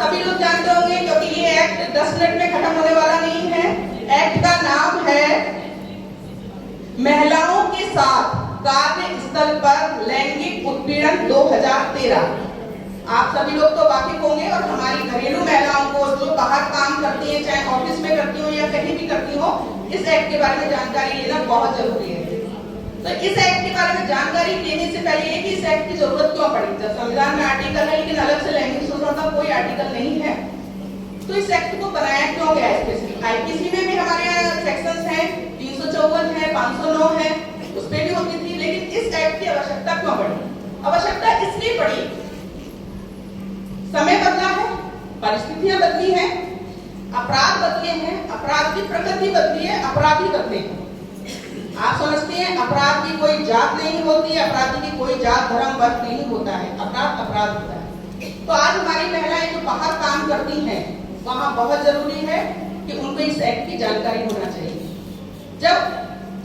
सभी लोग जानते होंगे क्योंकि ये एक्ट 10 मिनट में खत्म होने वाला नहीं है। एक्ट का नाम है महिलाओं के साथ कार्यस्थल पर लैंगिक उत्पीड़न 2013। आप सभी लोग तो वाकिफ होंगे और हमारी घरेलू महिलाओं को जो बाहर काम करती हैं, चाहे ऑफिस में करती हो या कहीं भी करती हो, इस एक्ट के बारे में जानकारी लेना बहुत जरूरी है। तो इस एक्ट के बारे में जानकारी लेने से पहले ये कि इस एक्ट की जरूरत क्यों पड़ी। जब संविधान में आर्टिकल है लेकिन अलग से लैंगिक शोषण का कोई आर्टिकल नहीं है, तो इस एक्ट को बनाया क्यों गया स्पेशली। आईपीसी में भी हमारे यहाँ सेक्शंस हैं, 354 है, 509 है, उस पर भी होती थी, लेकिन इस एक्ट की आवश्यकता क्यों पड़ी? आवश्यकता इसलिए पड़ी, समय बदला है, परिस्थितियां बदली हैं, अपराध बदले हैं, अपराध की प्रकृति बदली है, अपराधी बदले हैं। आप समझते हैं अपराध की कोई जात नहीं होती, अपराधी की कोई जात धर्म वर्ग नहीं होता है, अपराध अपराध होता है। तो आज हमारी महिलाएं जो बाहर काम करती हैं, वहां बहुत जरूरी है कि उनको इस एक्ट की जानकारी होना चाहिए। जब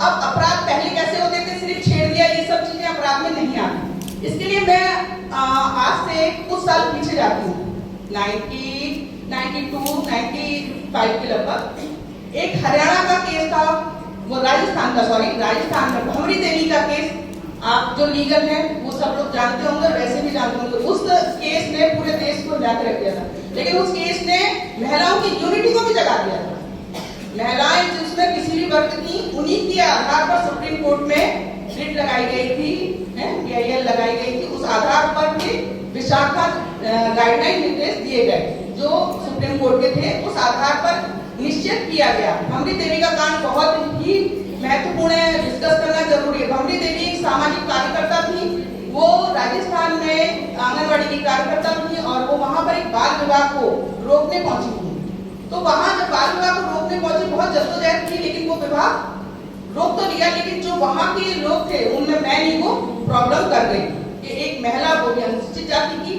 अब अपराध पहले कैसे होते थे, सिर्फ छेड़ दिया, ये सब चीजें अपराध में नहीं आती। इसके लिए मैं आज से कुछ साल पीछे जाती हूँ, 92, 95 के लगभग। एक हरियाणा का केस था, वो राजस्थान का भंवरी देवी का केस। आप जो लीगल हैं वो सब लोग जानते होंगे, वैसे भी जानते होंगे। उस केस ने पूरे देश को हिला के रख दिया था, लेकिन उस केस ने महिलाओं की यूनिटी को भी जगा दिया था। महिलाएं जिसमें किसी भी वर्ग की, उन्हीं के आधार पर सुप्रीम कोर्ट में रिट लगाई गई थी, PIL लगाई गई थी। उस आधार पर भी विशाखा गाइडलाइन निर्देश दिए गए जो सुप्रीम कोर्ट के थे, उस आधार पर निश्चित किया गया। भंवरी देवी का कांड बहुत ही महत्वपूर्ण है, डिस्कस करना जरूरी है। भंवरी देवी एक सामाजिक कार्यकर्ता थी, वो राजस्थान में आंगनबाड़ी की कार्यकर्ता थी और वो वहां पर एक बाल विवाह को रोकने पहुंची थी। तो वहां जब बाल विवाह को रोकने पहुंची, बहुत जद्दोजहद की, लेकिन वो विवाह रोक तो लिया, लेकिन जो वहां के लोग थे उनमें मैन को प्रॉब्लम कर गई कि एक महिला, वो भी अनुसूचित जाति की,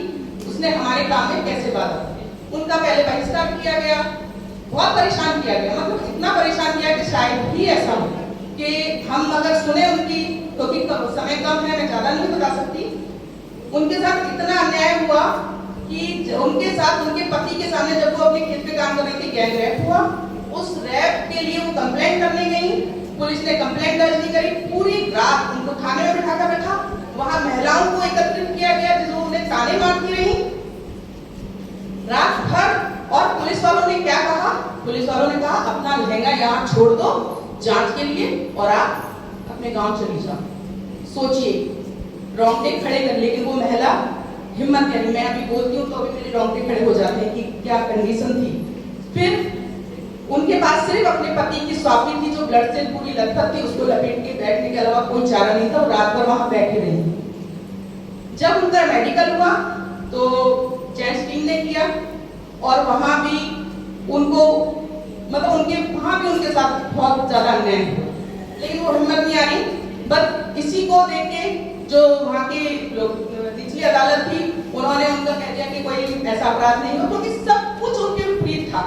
उसने हमारे काम में कैसे बात। उनका पहले बहिष्कार किया गया, बहुत परेशान किया गया, मतलब इतना परेशान किया कि शायद ही ऐसा हो कि हम अगर सुने उनकी, क्योंकि समय कम है, मैं ज्यादा नहीं बता सकती। उनके साथ इतना अन्याय हुआ कि उनके साथ, उनके पति के सामने जब वो अपने खेत पे काम कर रही थी, गैंग रेप हुआ। उस रेप के लिए वो कंप्लेंट करने गई, पुलिस ने कंप्लेंट दर्ज नहीं करी। पूरी रात उनको थाने में बिठा कर रखा, वहां महिलाओं को एकत्रित किया गया जो उन्हें ताने मारती रही रात भर। और पुलिस वालों ने क्या कहा? पुलिस वालों ने कहा अपना लहंगा यहाँ छोड़ दो जांच के लिए और आप अपने गांव चली जाओ। सोचिए, रोंगटे खड़े कर, लेकिन वो महिला हिम्मत करी। मैं अभी बोलती हूँ तो अभी मेरे रोंगटे खड़े हो जाते हैं कि क्या कंडीशन थी। फिर उनके पास सिर्फ अपने पति की स्वापी थी जो ब्लड से पूरी लथपथ थी, उसको लपेट के बैठने के अलावा कोई चारा नहीं था। वो रात भर वहां बैठी रही। जब उनका मेडिकल हुआ तो जेंट्स टीम ने किया और वहां भी उनको, मतलब वहां भी उनके साथ बहुत ज्यादा अन्याय हुआ, लेकिन वो हिम्मत नहीं आ रही। बस इसी को देख के जो वहां के लोग, निचली अदालत थी, उन्होंने उनका कह दिया कि कोई ऐसा अपराध नहीं हो, क्योंकि सब कुछ उनके विपरीत था,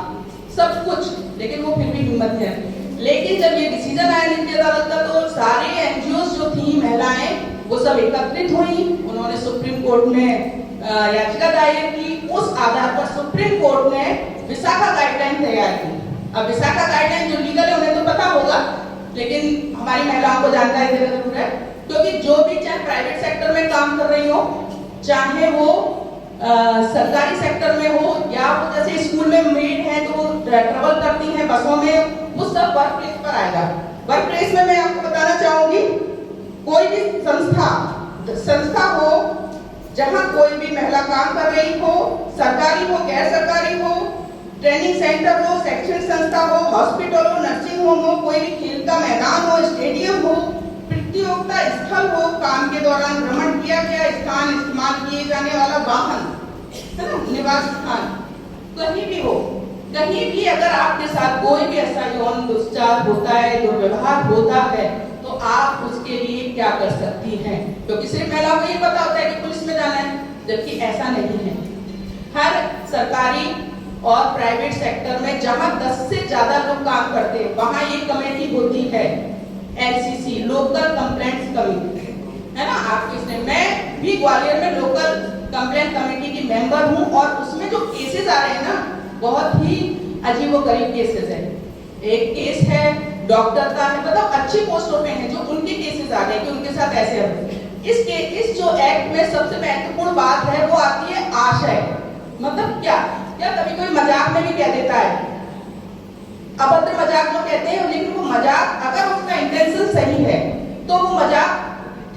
सब कुछ, लेकिन वो फिर भी हिम्मत है। लेकिन जब ये डिसीजन आया निचली अदालत का, तो सारे NGOs जो थी, महिलाएं, वो सब एकत्रित हुई। उन्होंने सुप्रीम कोर्ट में याचिका दायर की। उस आधार पर सुप्रीम कोर्ट ने विशाखा गाइडलाइन तैयार की। अब विशाखा गाइडलाइन जो लीगल है उन्हें तो पता होगा, लेकिन हमारी महिलाओं को जानकारी देना जरूर है, क्योंकि जो भी चाहे प्राइवेट सेक्टर में काम कर रही हो, चाहे वो सरकारी सेक्टर में हो, या वो जैसे स्कूल में मेड है तो ट्रेवल करती हैं बसों में, वो सब वर्क प्लेस पर आएगा। वर्क प्लेस में मैं आपको बताना चाहूंगी, कोई भी संस्था हो जहां कोई भी महिला काम कर रही हो, सरकारी हो, गैर सरकारी हो, ट्रेनिंग सेंटर हो, शैक्षणिक संस्था हो, हॉस्पिटल हो, नर्सिंग होम हो, कोई भी खेल का मैदान हो, स्टेडियम हो, प्रतियोगिता स्थल हो, काम के दौरान भ्रमण किया गया स्थान, इस्तेमाल किए जाने वाला वाहन, है ना, निवास स्थान, कहीं भी हो, कहीं भी अगर आपके साथ कोई भी ऐसा यौन दुष्चार होता है, दुर्व्यवहार होता है, तो आप उसके लिए क्या कर सकती हैं? क्योंकि सिर्फ महिलाओं को ये पता होता है कि पुलिस में जाना है, जबकि ऐसा नहीं है। हर सरकारी और प्राइवेट सेक्टर में जहां 10 से ज्यादा लोग काम करते हैं, वहां ये कमेटी होती है, LCC, लोकल कंप्लेंट्स कमेटी, है ना। आपके इसमें, मैं भी ग्वालियर में लोकल कंप्लेंट कमेटी की मेंबर हूं और उसमें जो केसेस आ रहे हैं ना बहुत ही अजीबोगरीब केसेस है। एक केस है डॉक्टर का है, मतलब अच्छी पोस्टों पे हैं जो उनके केसेस आ गए कि उनके साथ ऐसे हुए। इस जो एक्ट में सबसे महत्वपूर्ण बात है वो आती है आशय। मतलब क्या कभी कोई मजाक में भी कह देता है, अभद्र मजाक जो कहते हैं, लेकिन वो मजाक अगर उसका इंटेंशन सही है तो वो मजाक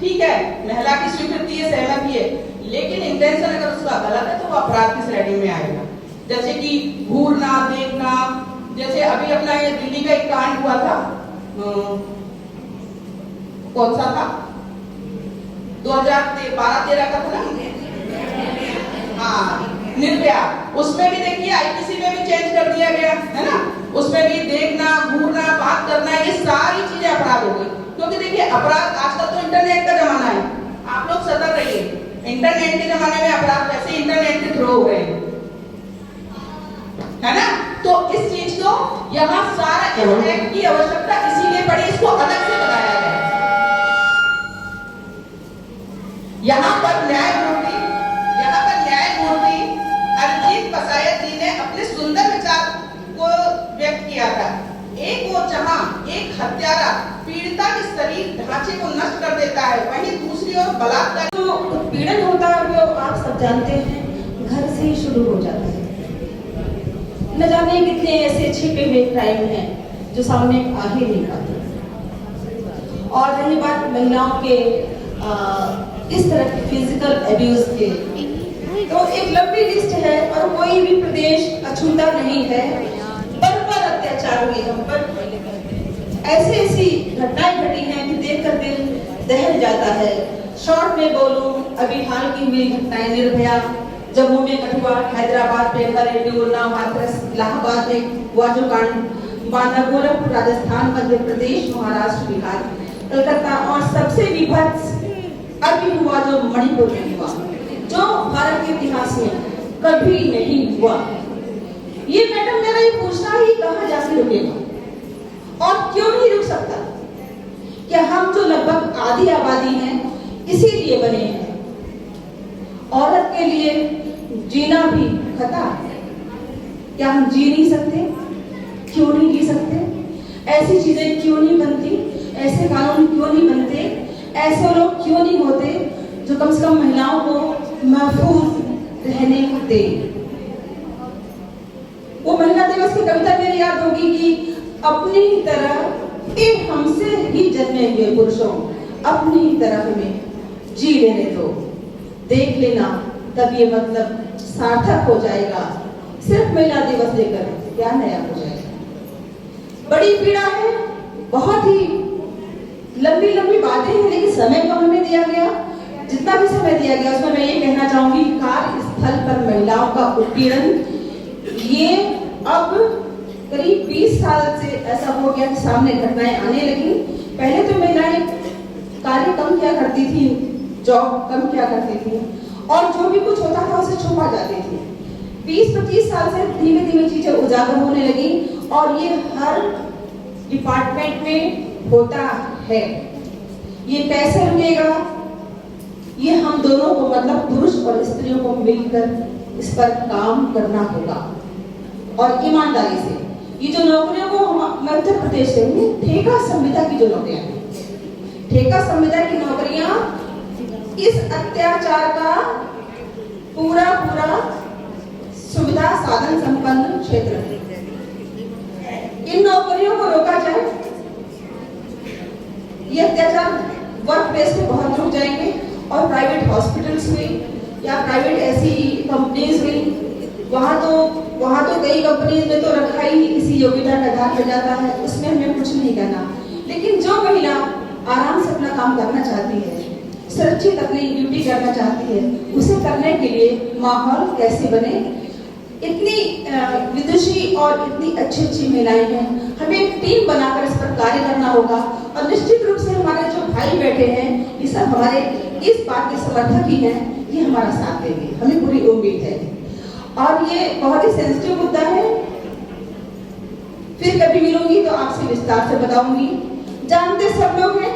ठीक है, महिला की स्वीकृति है, सहमति है, लेकिन इंटेंशन अगर उसका गलत है तो वो अपराध की श्रेणी में आएगा। जैसे कि घूरना, देखना, जैसे अभी अपना ये दिल्ली का एक कांड हुआ था, कौन सा था, 2012-13 का था ना, हाँ निर्भया, उसमें भी देखिए आईपीसी में भी चेंज कर दिया गया है ना, उसमें भी देखना, घूरना, बात करना, ये सारी चीजें अपराध हो गई। क्योंकि देखिए अपराध आजकल तो इंटरनेट का जमाना है, आप लोग सतर्क रहिए, इंटरनेट के जमाने में अपराध वैसे इंटरनेट के थ्रू हो रहे हैं, है ना। तो इस चीज को यहाँ सारा एक्ट की आवश्यकता इसीलिए पड़ी, इसको अलग से बताया गया। यहाँ पर न्यायमूर्ति अरिजीत पसायत जी ने अपने सुंदर विचार को व्यक्त किया था। एक वो जहां एक हत्यारा पीड़िता के शरीर ढांचे को नष्ट कर देता है, वहीं दूसरी ओर बलात्कार तो उत्पीड़न होता है वो आप सब जानते हैं, घर से ही शुरू हो जाता है। न जाने कितने ऐसे छिपे हुए क्राइम हैं जो सामने आ ही नहीं पाते। और रही बात महिलाओं के इस तरह के फिजिकल एब्यूज के, तो एक लंबी लिस्ट है और कोई भी प्रदेश अछूता नहीं है। बर्बर अत्याचार हुए हम पर, ऐसी घटनाएं घटी हैं कि देखकर दिल दहल जाता है। शॉर्ट में बोलूं, अभी हाल की हुई घटनाएं, निर्भया, जम्मू में कठुआ, हैदराबाद में करेड्यू, हाथरस, इलाहाबाद में वाजू कांड, बांदा, गोरखपुर, राजस्थान, मध्य प्रदेश, महाराष्ट्र, बिहार, कलकत्ता, और सबसे विभत्स अभी हुआ जो मणिपुर में हुआ, जो भारत के इतिहास में कभी नहीं हुआ। ये मैडम मेरा ये पूछना ही कहाँ जाके रुकेगा और क्यों नहीं रुक सकता? क्या हम जो लगभग आधी आबादी हैं इसीलिए बने हैं? औरत के लिए जीना भी खतरा है। क्या हम जी नहीं सकते? क्यों नहीं जी सकते? ऐसी चीजें क्यों नहीं बनती? ऐसे कानून क्यों नहीं बनते? ऐसे लोग क्यों नहीं होते जो कम से कम महिलाओं को महफूज रहने दे? वो महिला दिवस की कविता मेरी याद होगी कि अपनी तरह इन हमसे ही जन्मे हुए पुरुषों, अपनी ही तरह हमें जी लेने दो, देख लेना, तब ये मतलब सार्थक हो जाएगा। सिर्फ महिला दिवस लेकर क्या नया हो जाएगा? बड़ी पीड़ा है, बहुत ही लंबी लंबी बातें हैं, लेकिन समय को हमें दिया गया, जितना भी समय दिया गया उसमें मैं ये कहना चाहूंगी, कार्यस्थल पर महिलाओं का उत्पीड़न ये अब करीब 20 साल से ऐसा हो गया कि सामने घटनाएं आने लगी। पहले तो महिलाएं कार्य कम किया करती थी, जॉब कम किया करती थी, और जो भी कुछ होता था उसे छुपा जाती थी। 20-25 साल से धीमे धीमे चीजें उजागर होने लगी और ये हर डिपार्टमेंट में होता है। ये कैसे रुकेगा? ये हम दोनों को, मतलब पुरुष और स्त्रियों को मिलकर इस पर काम करना होगा और ईमानदारी से। ये जो नौकरियों को मध्य प्रदेश से ठेका संविदा की जो नौकरियां हैं, ठेका संविदा की नौकरियां इस अत्याचार का पूरा सुविधा साधन संपन्न क्षेत्र है। इन नौकरियों को रोका जाए, ये अत्याचार वर्क प्लेस पे बहुत रुक जाएंगे और प्राइवेट हॉस्पिटल्स में या प्राइवेट ऐसी कंपनीज में, वहाँ तो कई कंपनीज में तो रखा ही इसी योग्यता का आधार पर जाता है, उसमें हमें कुछ नहीं कहना। लेकिन जो महिला आराम से अपना काम करना चाहती है, सुरक्षित अपनी ड्यूटी करना चाहती है, उसे करने के लिए माहौल कैसे बने? इतनी विदुषी और इतनी अच्छी महिलाएं हैं, हमें एक टीम बनाकर इस पर कार्य करना होगा। और निश्चित रूप से हमारे जो भाई बैठे हैं, ये सब हमारे इस बात के समर्थक ही हैं, ये हमारा साथ देंगे, हमें पूरी उम्मीद है। और ये बहुत ही सेंसिटिव मुद्दा है, फिर कभी मिलूंगी तो आपसे विस्तार से बताऊंगी। जानते सब लोग हैं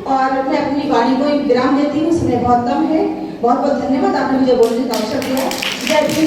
और मैं अपनी वाणी को विराम देती हूँ, समय बहुत कम है। बहुत बहुत धन्यवाद, आपने मुझे बोलने का अवसर दिया। जय भीम।